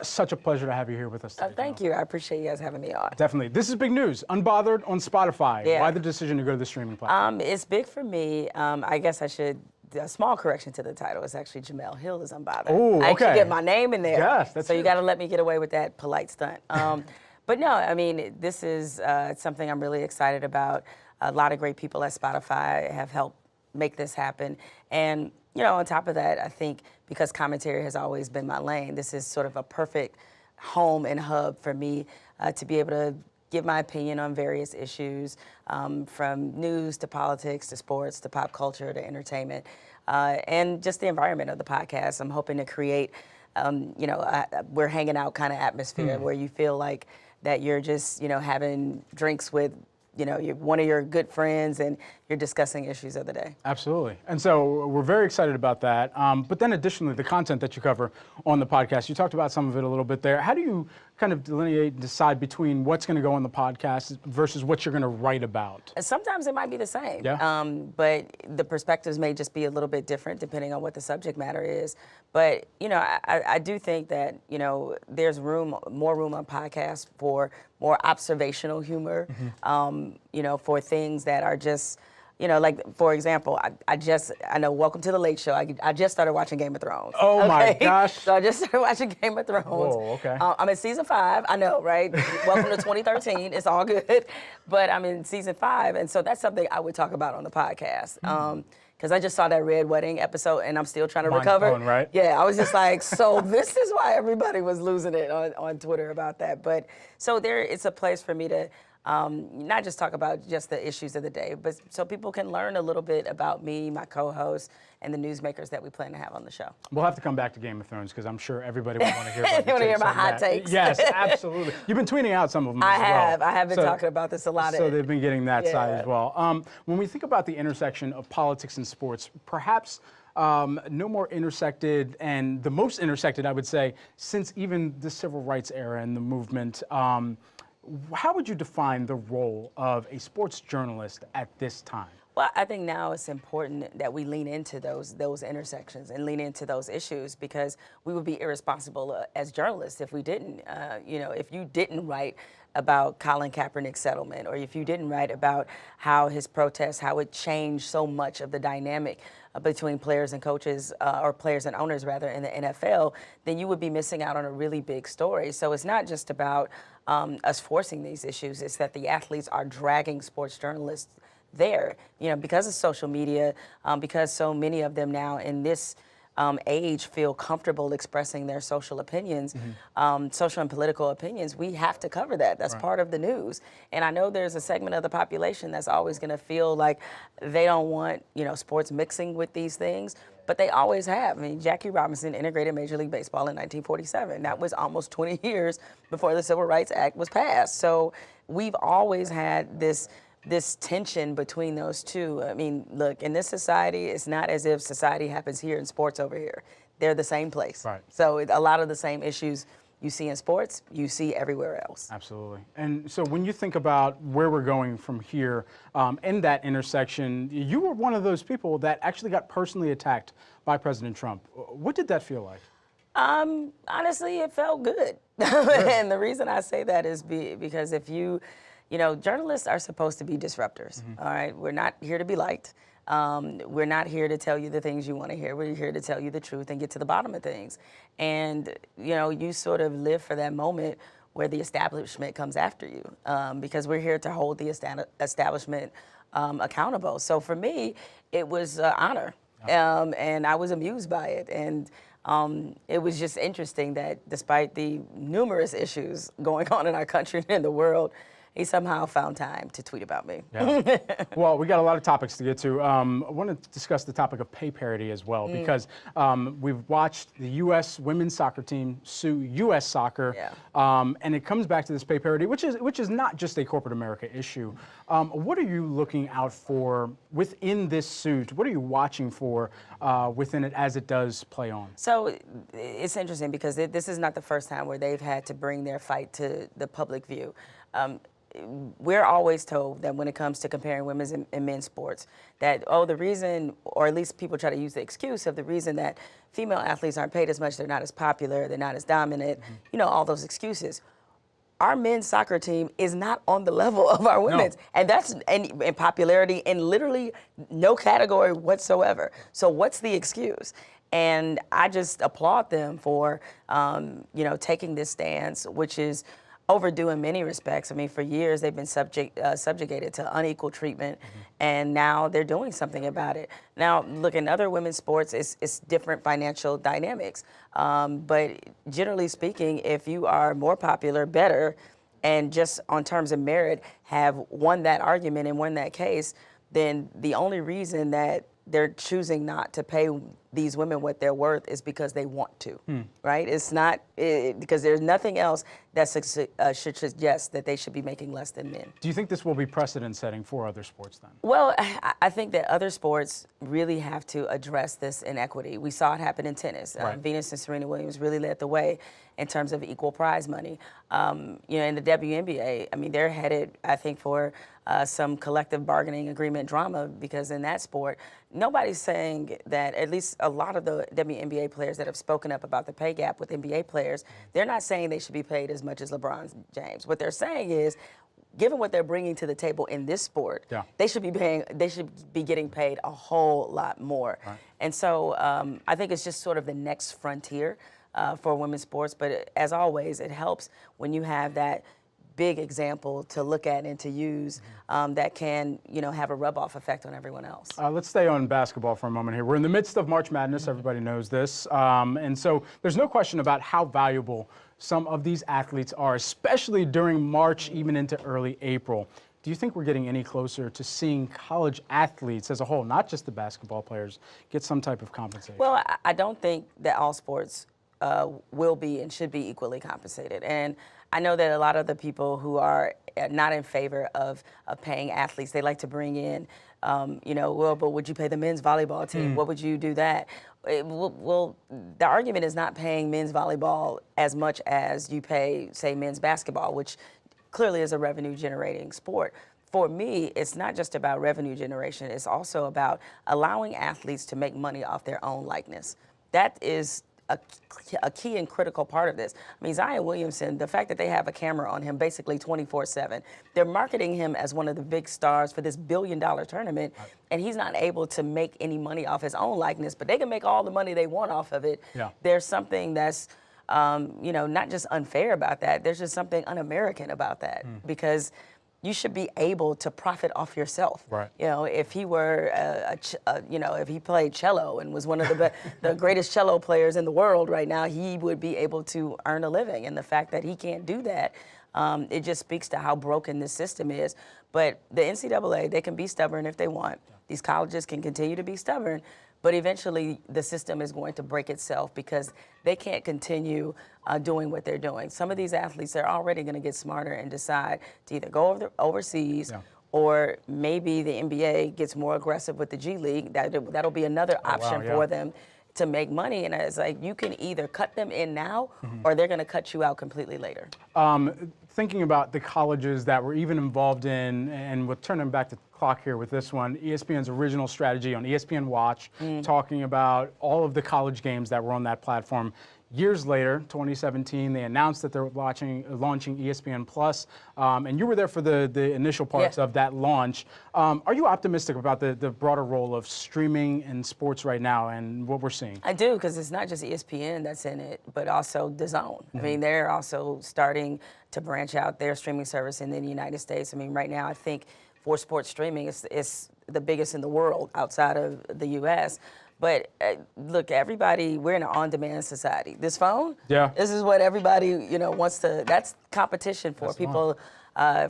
Such a pleasure to have you here with us today. Thank you. I appreciate you guys having me on. Definitely. This is big news. Unbothered on Spotify. Yeah. Why the decision to go to the streaming platform? It's big for me. I guess I should, a small correction to the title. It's actually Jemele Hill is Unbothered. Oh, okay. I actually get my name in there. Yes, that's so you huge. got to let me get away with that polite stunt. But no, I mean, this is something I'm really excited about. A lot of great people at Spotify have helped make this happen. And, you know, on top of that, I think because commentary has always been my lane, this is sort of a perfect home and hub for me to be able to give my opinion on various issues, from news to politics to sports to pop culture to entertainment, and just the environment of the podcast. I'm hoping to create, you know, we're hanging out kind of atmosphere where you feel like that you're just, you know, having drinks with, you know, one of your good friends and you're discussing issues of the day. Absolutely. And so we're very excited about that. But then additionally, the content that you cover on the podcast, you talked about some of it a little bit there. How do you kind of delineate and decide between what's going to go on the podcast versus what you're going to write about? Sometimes it might be the same, yeah. But the perspectives may just be a little bit different depending on what the subject matter is. But, you know, I do think that, you know, there's more room on podcasts for more observational humor, you know, for things that are just, you know, like, for example, I know Welcome to the Late Show. I just started watching Game of Thrones. Oh, my gosh. So I just started watching Game of Thrones. Whoa, okay. I'm in season 5. I know, right? Welcome to 2013. It's all good. But I'm in season 5. And so that's something I would talk about on the podcast. Because I just saw that Red Wedding episode, and I'm still trying to recover. Mind blowing, right? Yeah, I was just like, so this is why everybody was losing it on Twitter about that. But so it's a place for me to not just talk about just the issues of the day, but so people can learn a little bit about me, my co-host, and the newsmakers that we plan to have on the show. We'll have to come back to Game of Thrones because I'm sure everybody will want to hear about They want to hear my hot takes. Yes, absolutely. You've been tweeting out some of them as well. I have been talking about this a lot. So they've been getting that side as well. When we think about the intersection of politics and sports, perhaps no more intersected, and the most intersected, I would say, since even the civil rights era and the movement. How would you define the role of a sports journalist at this time? Well, I think now it's important that we lean into those intersections and lean into those issues, because we would be irresponsible as journalists if we didn't. You know, if you didn't write about Colin Kaepernick's settlement, or if you didn't write about how his protests, how it changed so much of the dynamic between players and coaches, or players and owners rather, in the NFL, then you would be missing out on a really big story. So it's not just about us forcing these issues, it's that the athletes are dragging sports journalists there, you know, because of social media, because so many of them now in this age feel comfortable expressing their social opinions, social and political opinions. We have to cover that. That's part of the news. And I know there's a segment of the population that's always going to feel like they don't want, you know, sports mixing with these things, but they always have. I mean, Jackie Robinson integrated Major League Baseball in 1947. That was almost 20 years before the Civil Rights Act was passed. So we've always had this tension between those two. I mean, look, in this society, it's not as if society happens here and sports over here. They're the same place. Right. So a lot of the same issues you see in sports, you see everywhere else. Absolutely. And so when you think about where we're going from here, in that intersection, you were one of those people that actually got personally attacked by President Trump. What did that feel like? Honestly, it felt good. And the reason I say that is because if you know, journalists are supposed to be disruptors, all right? We're not here to be liked. We're not here to tell you the things you want to hear. We're here to tell you the truth and get to the bottom of things. And, you know, you sort of live for that moment where the establishment comes after you, because we're here to hold the establishment accountable. So for me, it was an honor, and I was amused by it. And it was just interesting that despite the numerous issues going on in our country and in the world, he somehow found time to tweet about me. Yeah. Well, we got a lot of topics to get to. I want to discuss the topic of pay parity as well, because we've watched the U.S. women's soccer team sue U.S. soccer, and it comes back to this pay parity, which is not just a corporate America issue. What are you looking out for within this suit? What are you watching for within it as it does play on? So it's interesting because this is not the first time where they've had to bring their fight to the public view. we're always told that when it comes to comparing women's and men's sports, that, oh, the reason, or at least people try to use the excuse of the reason that female athletes aren't paid as much, they're not as popular, they're not as dominant, you know, all those excuses. Our men's soccer team is not on the level of our women's. No. And that's in popularity in literally no category whatsoever. So what's the excuse? And I just applaud them for, you know, taking this stance, which is overdue in many respects. I mean, for years they've been subjugated to unequal treatment, and now they're doing something about it. Now, look, in other women's sports, it's different financial dynamics. But generally speaking, if you are more popular, better, and just on terms of merit have won that argument and won that case, then the only reason that they're choosing not to pay these women what they're worth is because they want to, right? It's not because there's nothing else that should suggest that they should be making less than men. Do you think this will be precedent setting for other sports then? Well, I think that other sports really have to address this inequity. We saw it happen in tennis. Right. Venus and Serena Williams really led the way in terms of equal prize money. You know, in the WNBA, I mean, they're headed, I think, for some collective bargaining agreement drama, because in that sport, nobody's saying that, at least a lot of the WNBA players that have spoken up about the pay gap with NBA players, they're not saying they should be paid as much as LeBron James. What they're saying is, given what they're bringing to the table in this sport, they should be getting paid a whole lot more. Right. And so I think it's just sort of the next frontier for women's sports. But as always, it helps when you have that big example to look at and to use that can, you know, have a rub-off effect on everyone else. Let's stay on basketball for a moment here. We're in the midst of March Madness. Everybody knows this. And so there's no question about how valuable some of these athletes are, especially during March, even into early April. Do you think we're getting any closer to seeing college athletes as a whole, not just the basketball players, get some type of compensation? Well, I don't think that all sports will be and should be equally compensated. And I know that a lot of the people who are not in favor of paying athletes, they like to bring in, you know, well, but would you pay the men's volleyball team? What would you do that? Well, the argument is not paying men's volleyball as much as you pay, say, men's basketball, which clearly is a revenue-generating sport. For me, it's not just about revenue generation. It's also about allowing athletes to make money off their own likeness. That is a key and critical part of this. I mean, Zion Williamson, the fact that they have a camera on him basically 24/7, they're marketing him as one of the big stars for this billion-dollar tournament, and he's not able to make any money off his own likeness, but they can make all the money they want off of it. There's something that's, you know, not just unfair about that, there's just something un-American about that, because you should be able to profit off yourself. Right. You know, if he were, you know, if he played cello and was one of the greatest cello players in the world right now, he would be able to earn a living. And the fact that he can't do that, it just speaks to how broken this system is. But the NCAA, they can be stubborn if they want. These colleges can continue to be stubborn, but eventually the system is going to break itself because they can't continue doing what they're doing. Some of these athletes are already going to get smarter and decide to either go overseas or maybe the NBA gets more aggressive with the G League. That'll be another option for them to make money. And it's like, you can either cut them in now or they're going to cut you out completely later. Thinking about the colleges that were even involved in, and we'll turn them back to the clock here with this one, ESPN's original strategy on ESPN Watch, talking about all of the college games that were on that platform. Years later, 2017, they announced that they're launching ESPN Plus, and you were there for the initial parts of that launch. Are you optimistic about the broader role of streaming in sports right now and what we're seeing? I do, because it's not just ESPN that's in it, but also DAZN. I mean, they're also starting to branch out their streaming service in the United States. I mean, right now, I think for sports streaming, it's the biggest in the world outside of the U.S., But look, everybody, we're in an on-demand society. This phone, this is what everybody, you know, wants to, that's competition for people,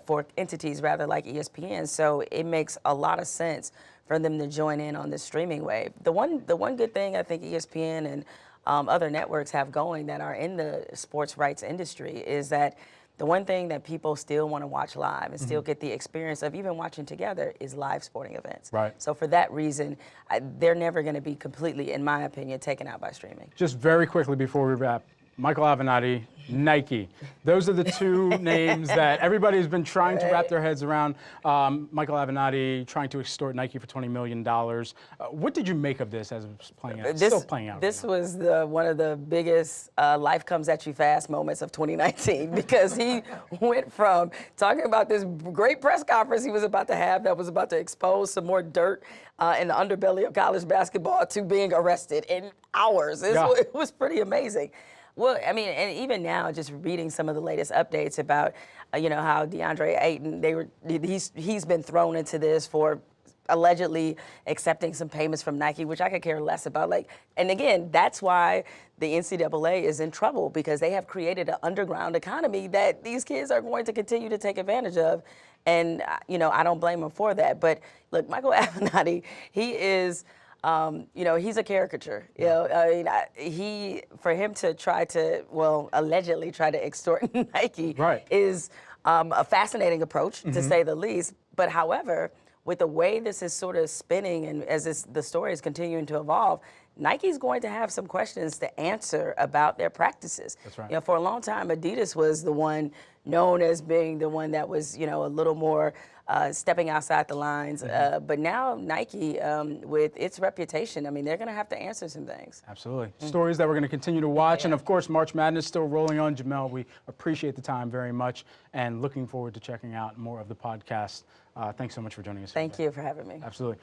for entities rather like ESPN. So it makes a lot of sense for them to join in on this streaming wave. The one good thing I think ESPN and other networks have going that are in the sports rights industry is that the one thing that people still want to watch live and still get the experience of even watching together is live sporting events. Right. So for that reason, they're never going to be completely, in my opinion, taken out by streaming. Just very quickly before we wrap, Michael Avenatti, Nike. Those are the two names that everybody has been trying to wrap their heads around. Michael Avenatti trying to extort Nike for $20 million. What did you make of this as it was playing out? Still playing out. This was one of the biggest life comes at you fast moments of 2019 because he went from talking about this great press conference he was about to have that was about to expose some more dirt in the underbelly of college basketball to being arrested in hours. It was pretty amazing. Well, I mean, and even now, just reading some of the latest updates about, how DeAndre Ayton, he's been thrown into this for allegedly accepting some payments from Nike, which I could care less about. And again, that's why the NCAA is in trouble because they have created an underground economy that these kids are going to continue to take advantage of. And, I don't blame them for that. But look, Michael Avenatti, he is, he's a caricature. For him to try to, allegedly try to extort Nike is a fascinating approach, to say the least. But however, with the way this is sort of spinning and as the story is continuing to evolve, Nike's going to have some questions to answer about their practices. That's right. For a long time, Adidas was the one known as being the one that was, a little more stepping outside the lines. But now Nike, with its reputation, I mean, they're going to have to answer some things. Absolutely. Stories that we're going to continue to watch. And, of course, March Madness still rolling on. Jemele, we appreciate the time very much and looking forward to checking out more of the podcast. Thanks so much for joining us. Thank you for having me. Absolutely.